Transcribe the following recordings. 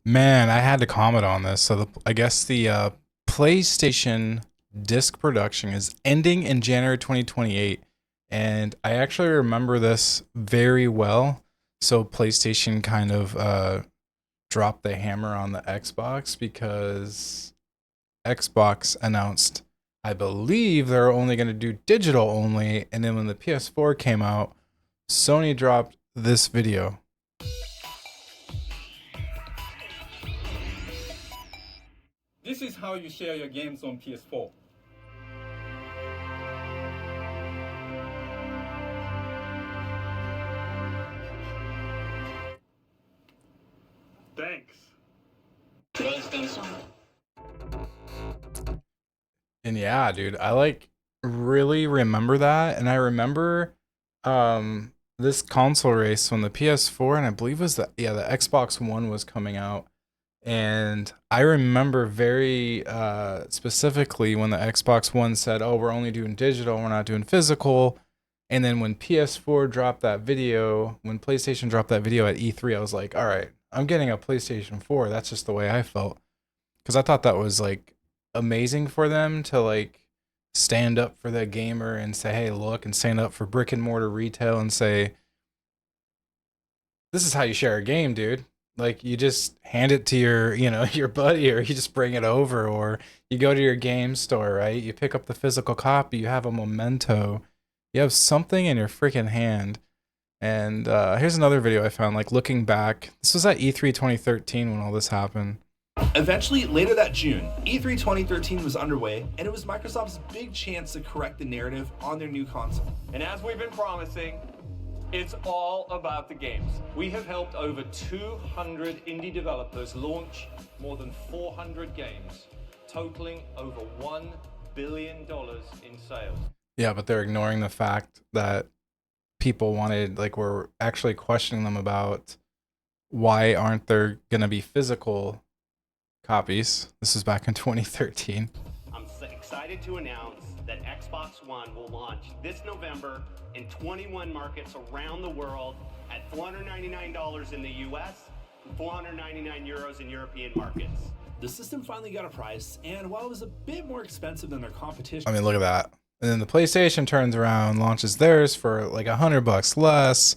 Man, I had to comment on this. So I guess the PlayStation disc production is ending in January 2028, and I actually remember this very well. So PlayStation kind of dropped the hammer on the Xbox because Xbox announced, I believe they're only going to do digital only, and then when the PS4 came out, Sony dropped this video. This is how you share your games on PS4. Thanks. PlayStation. And yeah, dude, I like really remember that. And I remember this console race when the PS4 and I believe it was the Xbox One was coming out. And I remember very specifically when the Xbox One said, "Oh, we're only doing digital, we're not doing physical." And then when PS4 dropped that video, when PlayStation dropped that video at E3, I was like, "All right, I'm getting a PlayStation 4." That's just the way I felt because I thought that was like amazing for them to like stand up for the gamer and say, "Hey, look," and stand up for brick and mortar retail and say, "This is how you share a game, dude." Like you just hand it to your, your buddy, or you just bring it over, or you go to your game store, right? You pick up the physical copy, you have a memento, you have something in your freaking hand. And here's another video I found, like looking back. This was at E3 2013 when all this happened. Eventually, later that June, E3 2013 was underway, and it was Microsoft's big chance to correct the narrative on their new console. And as we've been promising, it's all about the games. We have helped over 200 indie developers launch more than 400 games, totaling over $1 billion in sales. Yeah, but they're ignoring the fact that people were actually questioning them about why aren't there going to be physical copies. This is back in 2013. I'm excited to announce that Xbox One will launch this November in 21 markets around the world at $499 in the US and 499 euros in European markets. The system finally got a price, and while it was a bit more expensive than their competition, I mean, look at that. And then the PlayStation turns around, launches theirs for like $100 less.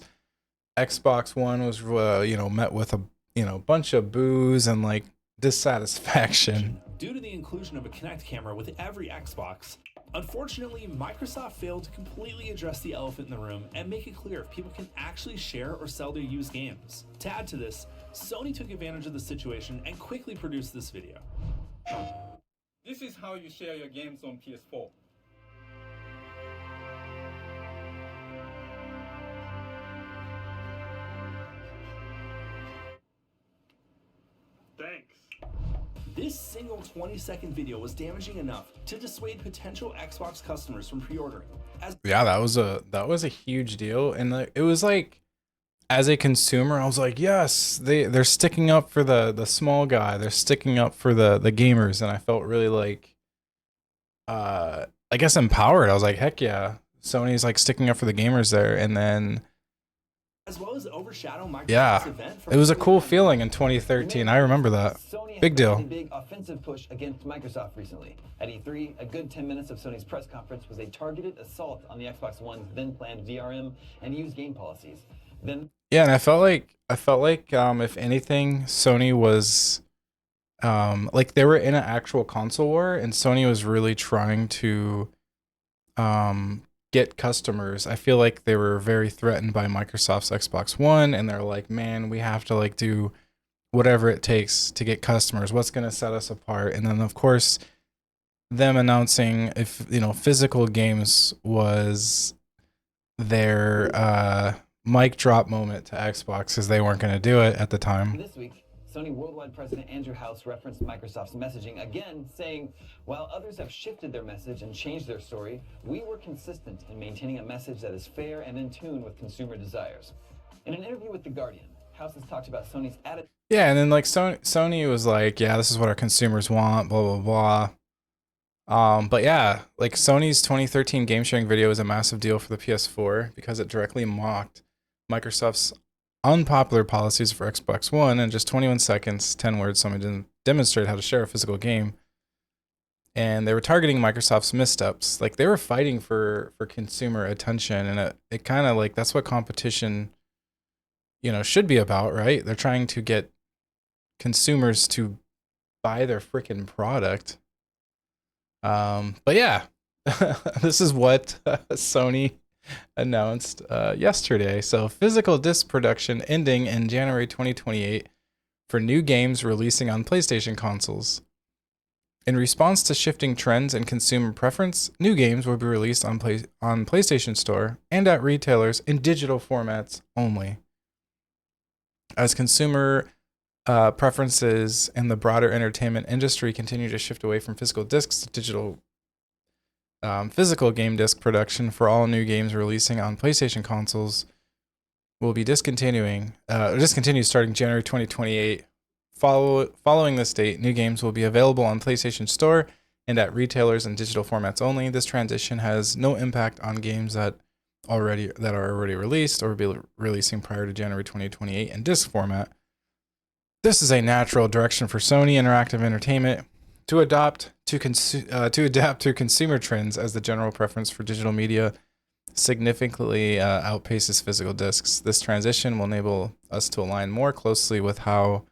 Xbox One was, met with a bunch of boos and like dissatisfaction. due to the inclusion of a Kinect camera with every Xbox. Unfortunately, Microsoft failed to completely address the elephant in the room and make it clear if people can actually share or sell their used games. To add to this, Sony took advantage of the situation and quickly produced this video. This is how you share your games on PS4. Thanks. This single 20-second video was damaging enough to dissuade potential Xbox customers from pre-ordering. Yeah, that was a huge deal, and it was like, as a consumer, I was like, yes, they're sticking up for the small guy, they're sticking up for the gamers, and I felt really like, I guess empowered. I was like, heck yeah, Sony's like sticking up for the gamers there, and then as well as overshadow Microsoft's yeah, event. it was a cool feeling in 2013. I remember that. Big deal. A big offensive push against Microsoft recently. At E3, a good 10 minutes of Sony's press conference was a targeted assault on the Xbox One's then planned DRM and used game policies. Yeah, and I felt like if anything, Sony was like they were in an actual console war, and Sony was really trying to get customers. I feel like they were very threatened by Microsoft's Xbox One, and they're like, man, we have to like do whatever it takes to get customers. What's going to set us apart? And then of course, them announcing if physical games was their mic drop moment to Xbox, because they weren't going to do it at the time. This week, Sony Worldwide President Andrew House referenced Microsoft's messaging again, saying, while others have shifted their message and changed their story, we were consistent in maintaining a message that is fair and in tune with consumer desires. In an interview with The Guardian, House has talked about Sony's attitude. Yeah, and then like Sony was like, yeah, this is what our consumers want, blah, blah, blah. But yeah, like Sony's 2013 game sharing video was a massive deal for the PS4 because it directly mocked Microsoft's unpopular policies for Xbox One in just 21 seconds, 10 words. Someone didn't demonstrate how to share a physical game. And they were targeting Microsoft's missteps. Like they were fighting for consumer attention, and it kind of like that's what competition, should be about, right? They're trying to get consumers to buy their freaking product. But yeah, this is what Sony announced yesterday. So physical disc production ending in January 2028 for new games releasing on PlayStation consoles. In response to shifting trends and consumer preference, new games will be released on PlayStation Store and at retailers in digital formats only. As consumer preferences and the broader entertainment industry continue to shift away from physical discs to digital physical game disc production for all new games releasing on PlayStation consoles will be discontinued starting January 2028. Following this date, new games will be available on PlayStation Store and at retailers in digital formats only. This transition has no impact on games that are already released or will be releasing prior to January 2028 in disc format. This is a natural direction for Sony Interactive Entertainment to adapt to consumer trends as the general preference for digital media significantly outpaces physical discs. This transition will enable us to align more closely with how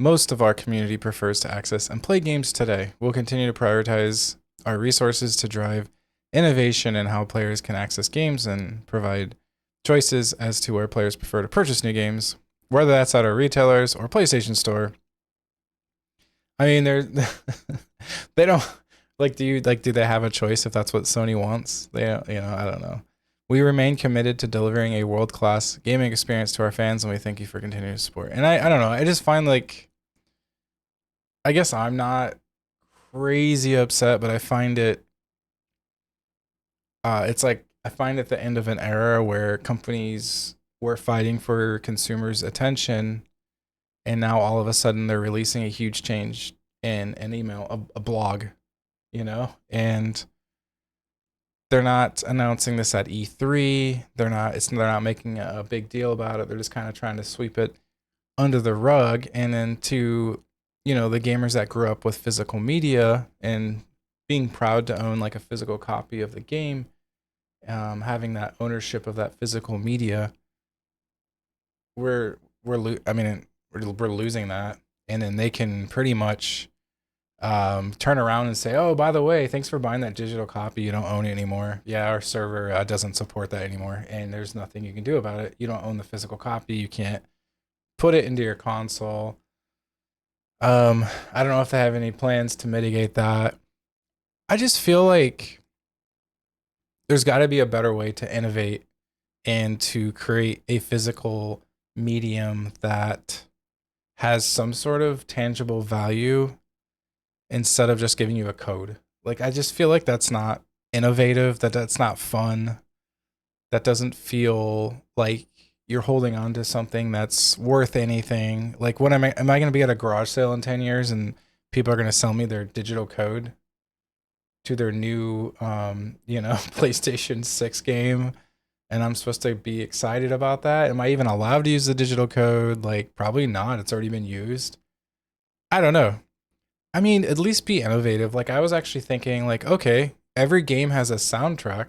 most of our community prefers to access and play games today. We'll continue to prioritize our resources to drive innovation in how players can access games and provide choices as to where players prefer to purchase new games, whether that's at our retailers or PlayStation Store. I mean, they don't do they have a choice if that's what Sony wants? I don't know. We remain committed to delivering a world-class gaming experience to our fans, and we thank you for continuing support. And I don't know. I just find I guess I'm not crazy upset, but I find it, it's like, I find at the end of an era where companies were fighting for consumers' attention, and now all of a sudden they're releasing a huge change in an email, a blog, and they're not announcing this at E3. They're not making a big deal about it. They're just kind of trying to sweep it under the rug. And then to, the gamers that grew up with physical media and being proud to own like a physical copy of the game, having that ownership of that physical media, we're losing that. And then they can pretty much turn around and say, oh, by the way, thanks for buying that digital copy. You don't own it anymore. Yeah, our server doesn't support that anymore. And there's nothing you can do about it. You don't own the physical copy. You can't put it into your console. I don't know if they have any plans to mitigate that. I just feel like there's got to be a better way to innovate and to create a physical medium that has some sort of tangible value instead of just giving you a code. Like, I just feel like that's not innovative, that's not fun. That doesn't feel like you're holding on to something that's worth anything. Like, what am I going to be at a garage sale in 10 years and people are going to sell me their digital code to their new, PlayStation 6 game? And I'm supposed to be excited about that? Am I even allowed to use the digital code? Like, probably not. It's already been used. I don't know. I mean, at least be innovative. Like, I was actually thinking, like, okay, every game has a soundtrack.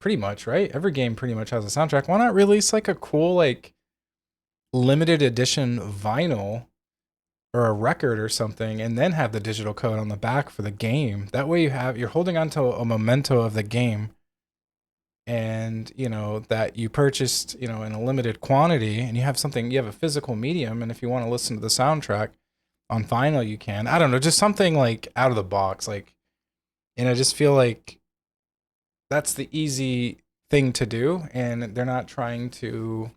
Pretty much, right? Every game pretty much has a soundtrack. Why not release like a cool, like, limited edition vinyl or a record or something, and then have the digital code on the back for the game? That way you're holding on to a memento of the game, and that you purchased in a limited quantity, and you have a physical medium, and if you want to listen to the soundtrack on vinyl, you can. I don't know, just something like out of the box. Like, and I just feel like that's the easy thing to do, and they're not trying to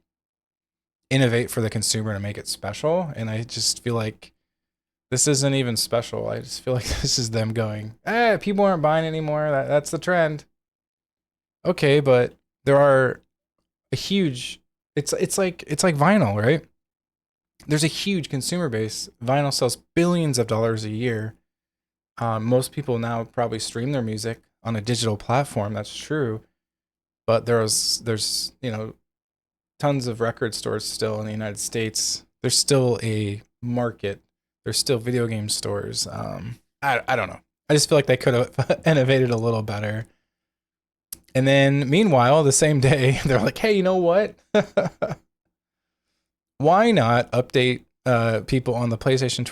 innovate for the consumer to make it special. And I just feel like this isn't even special. I just feel like this is them going, people aren't buying anymore. That's the trend. Okay, but there are a huge, it's like vinyl, right? There's a huge consumer base. Vinyl sells billions of dollars a year. Most people now probably stream their music on a digital platform. That's true. But there's tons of record stores still in the United States. There's still a market. There's still video game stores. I don't know. I just feel like they could have innovated a little better. And then meanwhile, the same day, they're like, hey, you know what? Why not update people on the PlayStation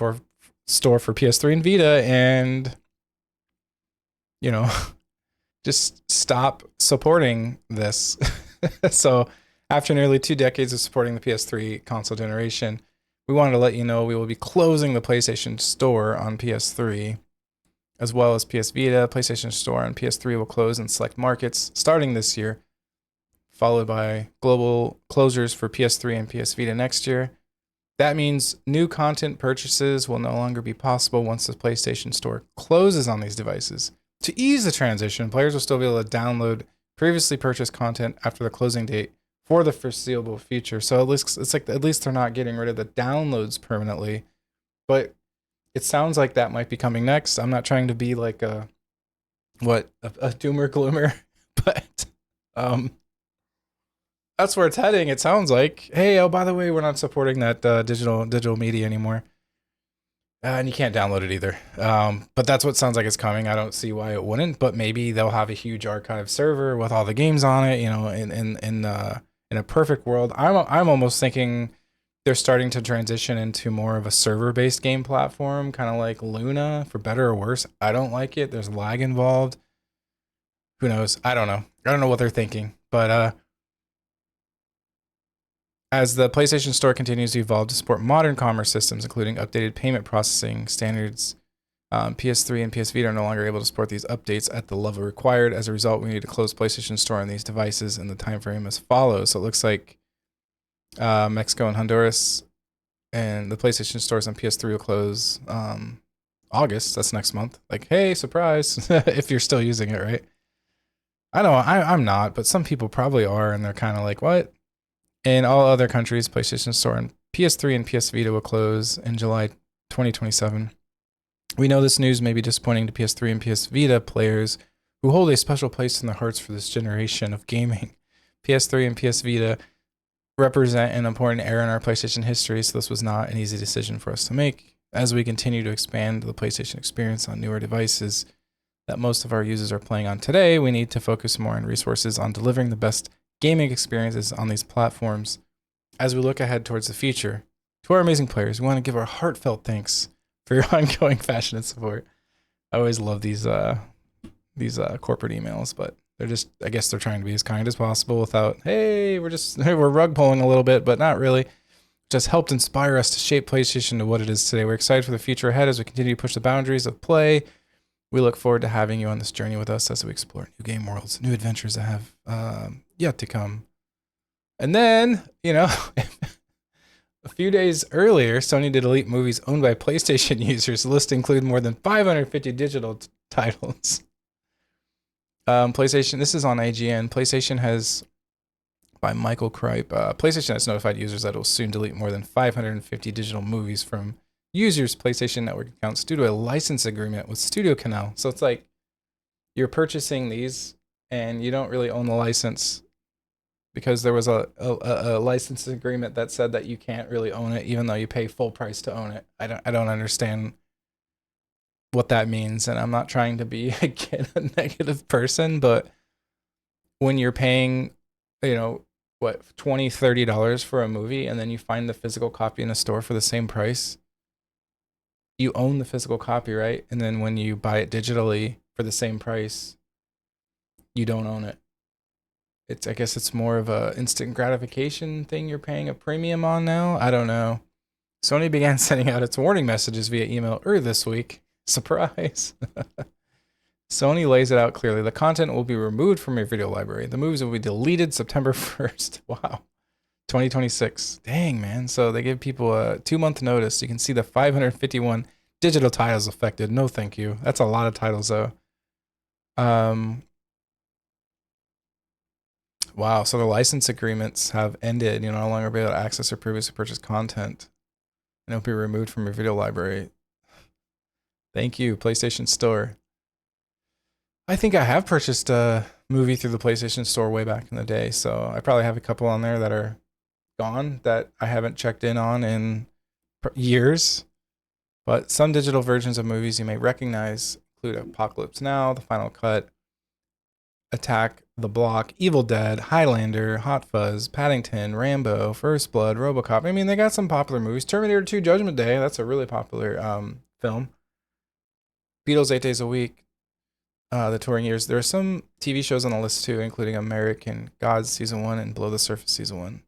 store for PS3 and Vita and, you know, just stop supporting this. So after nearly 2 decades of supporting the PS3 console generation, we wanted to let you know we will be closing the PlayStation Store on PS3, as well as PS Vita. PlayStation Store on PS3 will close in select markets starting this year, followed by global closures for PS3 and PS Vita next year. That means new content purchases will no longer be possible once the PlayStation Store closes on these devices. To ease the transition, players will still be able to download previously purchased content after the closing date for the foreseeable future. So at least they're not getting rid of the downloads permanently. But it sounds like that might be coming next. I'm not trying to be like a doomer gloomer, but that's where it's heading. It sounds like, hey, oh, by the way, we're not supporting that digital media anymore. And you can't download it either. But that's what sounds like it's coming. I don't see why it wouldn't, but maybe they'll have a huge archive server with all the games on it, you know, in a perfect world. I'm almost thinking they're starting to transition into more of a server-based game platform, kind of like Luna, for better or worse. I don't like it. There's lag involved. Who knows? I don't know. I don't know what they're thinking, but as the PlayStation Store continues to evolve to support modern commerce systems, including updated payment processing standards, PS3 and PS Vita are no longer able to support these updates at the level required. As a result, we need to close PlayStation Store on these devices in the time frame as follows. So it looks like Mexico and Honduras and the PlayStation Stores on PS3 will close August. That's next month. Like, hey, surprise, if you're still using it, right? I know I'm not, but some people probably are, and they're kind of like, what? In all other countries, PlayStation Store and PS3 and PS Vita will close in July 2027. We know this news may be disappointing to PS3 and PS Vita players who hold a special place in their hearts for this generation of gaming. PS3 and PS Vita represent an important era in our PlayStation history, so this was not an easy decision for us to make. As we continue to expand the PlayStation experience on newer devices that most of our users are playing on today, we need to focus more on resources on delivering the best gaming experiences on these platforms. As we look ahead towards the future, to our amazing players, we want to give our heartfelt thanks for your ongoing passion and support. I always love these corporate emails, but they're just, I guess they're trying to be as kind as possible without, hey, we're rug pulling a little bit, but not really. Just helped inspire us to shape PlayStation to what it is today. We're excited for the future ahead as we continue to push the boundaries of play. We look forward to having you on this journey with us as we explore new game worlds, new adventures that have yet to come. And then, you know, a few days earlier, Sony did delete movies owned by PlayStation users. The list included more than 550 digital titles. PlayStation, this is on IGN. PlayStation has, by Michael Kripe, PlayStation has notified users that it will soon delete more than 550 digital movies from users' PlayStation Network accounts due to a license agreement with Studio Canal. So it's like you're purchasing these and you don't really own the license because there was a license agreement that said that you can't really own it even though you pay full price to own it. I don't understand what that means, and I'm not trying to be again a negative person, but when you're paying, you know, what, $20-$30 for a movie and then you find the physical copy in a store for the same price, you own the physical copy, right? And then when you buy it digitally for the same price, you don't own it. I guess it's more of a instant gratification thing you're paying a premium on now. I don't know. Sony began sending out its warning messages via email earlier this week. Surprise. Sony lays it out clearly. The content will be removed from your video library. The movies will be deleted September 1st. Wow. 2026. Dang, man. So they give people a 2-month notice. You can see the 551 digital titles affected. No, thank you. That's a lot of titles, though. Wow. So the license agreements have ended. You'll no longer be able to access or previously purchased content, and it'll be removed from your video library. Thank you, PlayStation Store. I think I have purchased a movie through the PlayStation Store way back in the day, so I probably have a couple on there that are gone that I haven't checked in on in years. But some digital versions of movies you may recognize include Apocalypse Now, The Final Cut, Attack the Block, Evil Dead, Highlander, Hot Fuzz, Paddington, Rambo, First Blood, RoboCop. I mean, they got some popular movies. Terminator 2, Judgment Day. That's a really popular film. Beatles, 8 Days a Week. The touring years. There are some TV shows on the list too, including American Gods Season 1 and Below the Surface Season 1.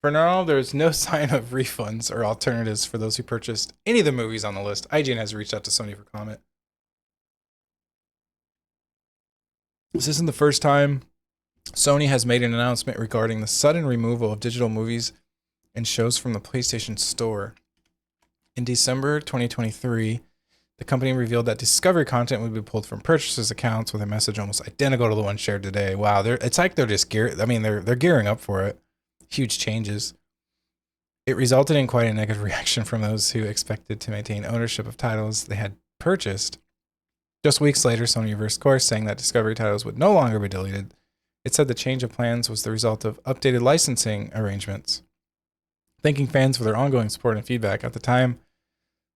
For now, there's no sign of refunds or alternatives for those who purchased any of the movies on the list. IGN has reached out to Sony for comment. This isn't the first time Sony has made an announcement regarding the sudden removal of digital movies and shows from the PlayStation Store. In December 2023, the company revealed that Discovery content would be pulled from purchasers' accounts with a message almost identical to the one shared today. Wow, it's like they're just they're gearing up for it. Huge changes. It resulted in quite a negative reaction from those who expected to maintain ownership of titles they had purchased. Just weeks later, Sony reversed course, saying that Discovery titles would no longer be deleted. It said the change of plans was the result of updated licensing arrangements. Thanking fans for their ongoing support and feedback. At the time,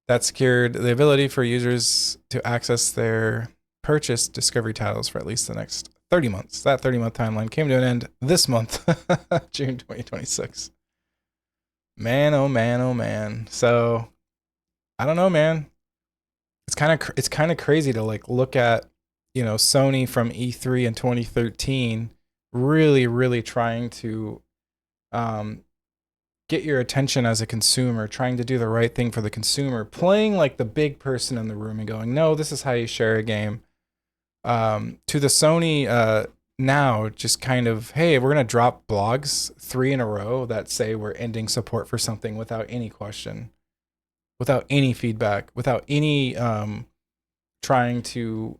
that secured the ability for users to access their purchased Discovery titles for at least the next 30 months. That 30-month timeline came to an end this month, June 2026. Man, oh man, oh man. So, I don't know, man. It's kind of crazy to like look at, Sony from E3 in 2013 really trying to get your attention as a consumer, trying to do the right thing for the consumer, playing like the big person in the room and going, no, this is how you share a game. To the Sony now, just kind of, hey, we're going to drop blogs 3 in a row that say we're ending support for something without any question, without any feedback, without any trying to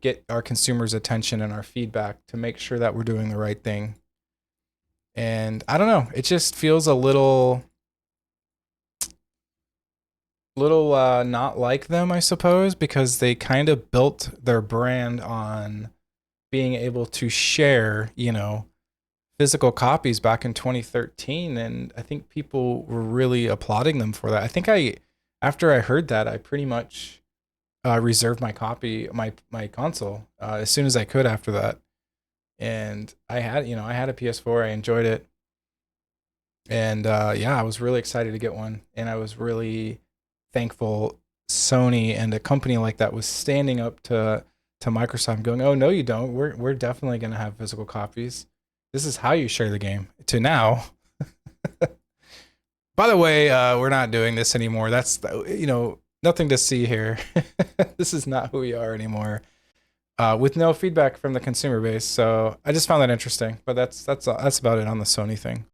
get our consumers' attention and our feedback to make sure that we're doing the right thing. And I don't know, it just feels a little not like them, I suppose, because they kind of built their brand on being able to share, physical copies back in 2013, and I think people were really applauding them for that. I think after I heard that, I pretty much reserved my copy, my console, as soon as I could after that. And I had a PS4, I enjoyed it. And I was really excited to get one, and I was really thankful Sony and a company like that was standing up to Microsoft and going, oh no you don't, we're definitely going to have physical copies. This is how you share the game. To now, by the way, we're not doing this anymore. That's nothing to see here. This is not who we are anymore, with no feedback from the consumer base. So I just found that interesting, but that's about it on the Sony thing.